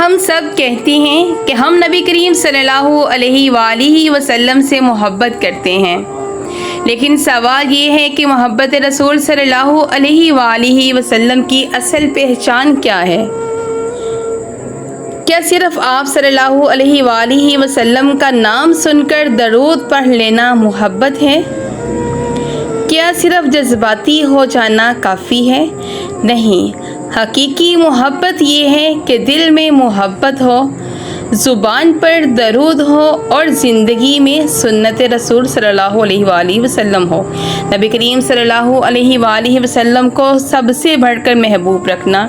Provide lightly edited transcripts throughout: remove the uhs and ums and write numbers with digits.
ہم سب کہتے ہیں کہ ہم نبی کریم صلی اللہ علیہ وآلہ وسلم سے محبت کرتے ہیں، لیکن سوال یہ ہے کہ محبت رسول صلی اللہ علیہ وآلہ وسلم کی اصل پہچان کیا ہے؟ کیا صرف آپ صلی اللہ علیہ وآلہ وسلم کا نام سن کر درود پڑھ لینا محبت ہے؟ کیا صرف جذباتی ہو جانا کافی ہے؟ نہیں، حقیقی محبت یہ ہے کہ دل میں محبت ہو، زبان پر درود ہو اور زندگی میں سنت رسول صلی اللہ علیہ وآلہ وسلم ہو۔ نبی کریم صلی اللہ علیہ وآلہ وسلم کو سب سے بڑھ کر محبوب رکھنا۔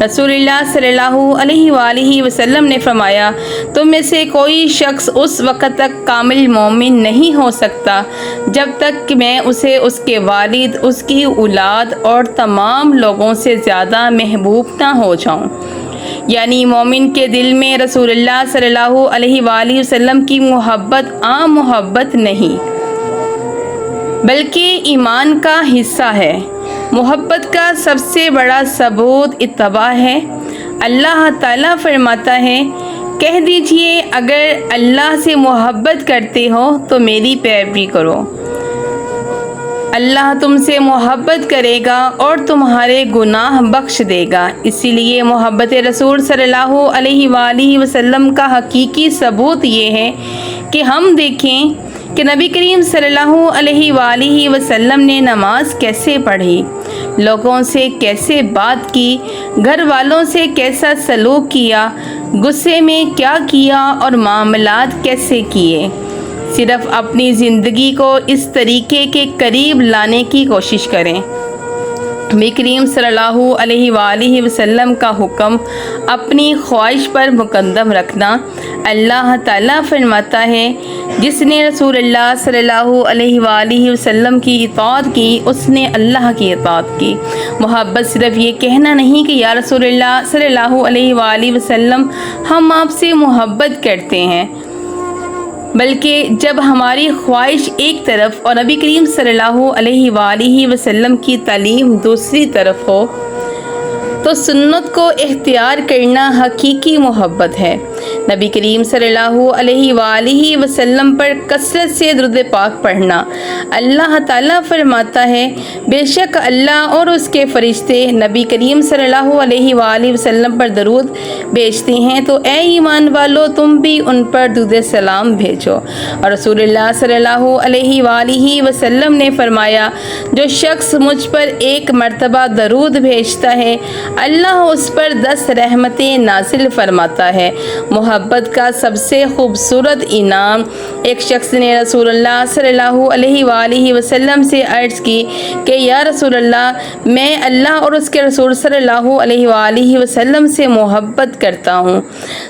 رسول اللہ صلی اللہ علیہ وآلہ وسلم نے فرمایا، تم میں سے کوئی شخص اس وقت تک کامل مومن نہیں ہو سکتا جب تک کہ میں اسے اس کے والد، اس کی اولاد اور تمام لوگوں سے زیادہ محبوب نہ ہو جاؤں۔ یعنی مومن کے دل میں رسول اللہ صلی اللہ علیہ وآلہ وسلم کی محبت عام محبت نہیں، بلکہ ایمان کا حصہ ہے۔ محبت کا سب سے بڑا ثبوت اتباع ہے۔ اللہ تعالیٰ فرماتا ہے، کہہ دیجئے اگر اللہ سے محبت کرتے ہو تو میری پیروی کرو، اللہ تم سے محبت کرے گا اور تمہارے گناہ بخش دے گا۔ اسی لیے محبت رسول صلی اللہ علیہ وآلہ وسلم کا حقیقی ثبوت یہ ہے کہ ہم دیکھیں کہ نبی کریم صلی اللہ علیہ وآلہ وسلم نے نماز کیسے پڑھی، لوگوں سے کیسے بات کی، گھر والوں سے کیسا سلوک کیا، غصے میں کیا کیا اور معاملات کیسے کیے۔ صرف اپنی زندگی کو اس طریقے کے قریب لانے کی کوشش کریں۔ نبی کریم صلی اللہ علیہ وآلہ وسلم کا حکم اپنی خواہش پر مقدم رکھنا۔ اللہ تعالیٰ فرماتا ہے، جس نے رسول اللہ صلی اللہ علیہ وآلہ وسلم کی اطاعت کی اس نے اللہ کی اطاعت کی۔ محبت صرف یہ کہنا نہیں کہ یا رسول اللہ صلی اللہ علیہ وآلہ وسلم ہم آپ سے محبت کرتے ہیں، بلکہ جب ہماری خواہش ایک طرف اور نبی کریم صلی اللہ علیہ وآلہ وسلم کی تعلیم دوسری طرف ہو تو سنت کو اختیار کرنا حقیقی محبت ہے۔ نبی کریم صلی اللہ علیہ وآلہ وسلم پر کثرت سے درود پاک پڑھنا۔ اللہ تعالیٰ فرماتا ہے، بے شک اللہ اور اس کے فرشتے نبی کریم صلی اللہ علیہ وآلہ وسلم پر درود بھیجتے ہیں، تو اے ایمان والو تم بھی ان پر درود سلام بھیجو۔ اور رسول اللہ صلی اللہ علیہ وآلہ وسلم نے فرمایا، جو شخص مجھ پر ایک مرتبہ درود بھیجتا ہے اللہ اس پر 10 رحمتیں نازل فرماتا ہے۔ محبت کا سب سے خوبصورت انعام۔ ایک شخص نے رسول اللہ صلی اللہ علیہ وآلہ وسلم سے عرض کی کہ یا رسول اللہ، میں اللہ اور اس کے رسول صلی اللہ علیہ وآلہ وسلم سے محبت کرتا ہوں۔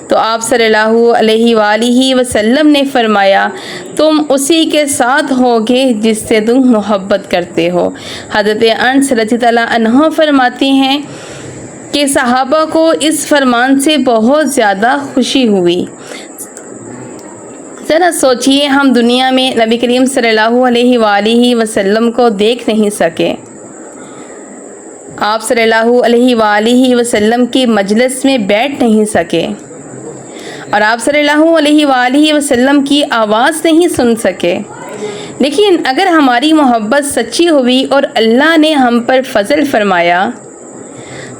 تو آپ صلی اللہ علیہ وآلہ وسلم نے فرمایا، تم اسی کے ساتھ ہوگے جس سے تم محبت کرتے ہو۔ حضرت انس رضی اللہ عنہ فرماتے ہیں کہ صحابہ کو اس فرمان سے بہت زیادہ خوشی ہوئی۔ ذرا سوچئے، ہم دنیا میں نبی کریم صلی اللہ علیہ وآلہ وسلم کو دیکھ نہیں سکے، آپ صلی اللہ علیہ وآلہ وسلم کی مجلس میں بیٹھ نہیں سکے، اور آپ صلی اللہ علیہ وآلہ وسلم کی آواز نہیں سن سکے، لیکن اگر ہماری محبت سچی ہوئی اور اللہ نے ہم پر فضل فرمایا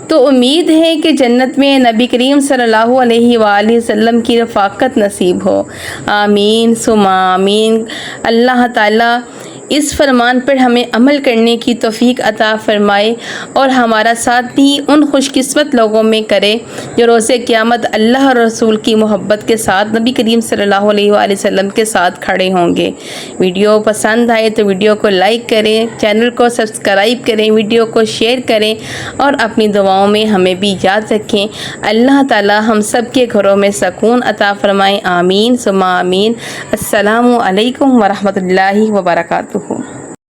تو امید ہے کہ جنت میں نبی کریم صلی اللہ علیہ وآلہ وسلم کی رفاقت نصیب ہو۔ آمین ثم آمین۔ اللہ تعالیٰ اس فرمان پر ہمیں عمل کرنے کی توفیق عطا فرمائے اور ہمارا ساتھ بھی ان خوش قسمت لوگوں میں کرے جو روز قیامت اللہ اور رسول کی محبت کے ساتھ نبی کریم صلی اللہ علیہ وآلہ وسلم کے ساتھ کھڑے ہوں گے۔ ویڈیو پسند آئے تو ویڈیو کو لائک کریں، چینل کو سبسکرائب کریں، ویڈیو کو شیئر کریں اور اپنی دعاؤں میں ہمیں بھی یاد رکھیں۔ اللہ تعالی ہم سب کے گھروں میں سکون عطا فرمائے۔ آمین ثم آمین۔ السلام علیکم ورحمۃ اللہ وبرکاتہ۔